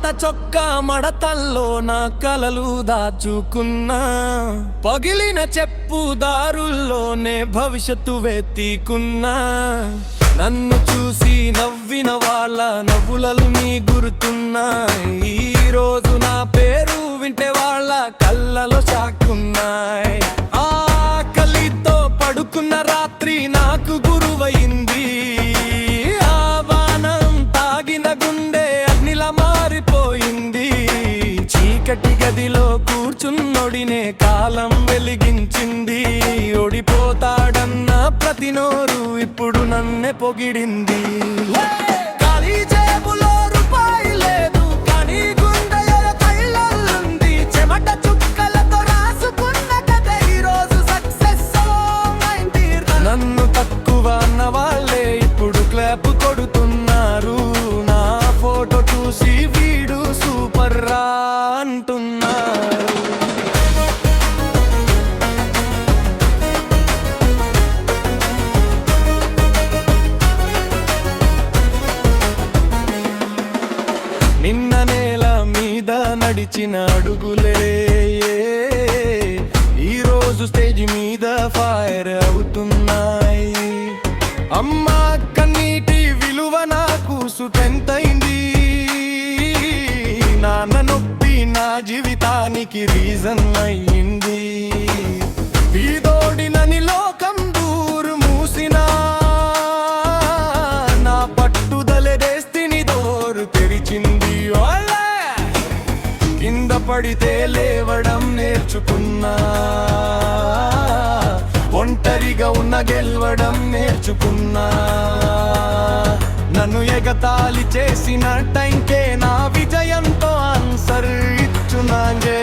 పాత చొక్కా మడతల్లో నా కలలు దాచుకున్నా, పగిలిన చెప్పు దారుల్లోనే భవిష్యత్తు వెతికున్నా. నన్ను చూసి నవ్విన వాళ్ళ నవ్వులలు నీ గుర్తున్నా. ఈ రోజు నా పేరు వింటే వాళ్ళ కళ్ళలో చాకున్నాయి. ఆకలితో పడుకున్న రాత్రి నాకు గురువైంది. ఆ వానం తాగిన గుండె అగ్నిలా మారిపోయింది. చీకటి గదిలో కూర్చున్నొడినే కాలం వెలిగించింది. ఓడిపోతాడన్న ప్రతి నోరు ఇప్పుడు నన్నే పొగిడింది. ఖాళీ జేబులో రూపాయి లేదు, కానీ గుండెల తైలల్లుంది. చెమట చుక్కలతో రాసుకున్న కథ ఈరోజు సక్సెస్ అయింది. నన్ను తక్కువ అన్న వాళ్ళే ఇప్పుడు క్లాప్ కొడుతున్నారు. నా ఫోటో చూసి వీడు సూపర్ రా అంటున్నారు. నిన్న నేల మీద నడిచిన అడుగులే ఈరోజు స్టేజ్ మీద ఫైర్ అవుతున్నాయి. అమ్మా కన్నీటి విలువ నాకు సుటెంతైంది. నాన్న నొప్పి నా జీవితానికి రీజన్ అయ్యింది. వీదోడినని లోకం దూరు మూసినా, నా పట్టుదలే దేస్తిని దోరు తెరిచింది. కింద పడితే లేవడం నేర్చుకున్నా, ఒంటరిగా ఉన్న గెలవడం నేర్చుకున్నా. నన్ను ఎగతాళి చేసిన టైంకే నా విజయంతో ఆన్సర్ ఇచ్చునాంగే.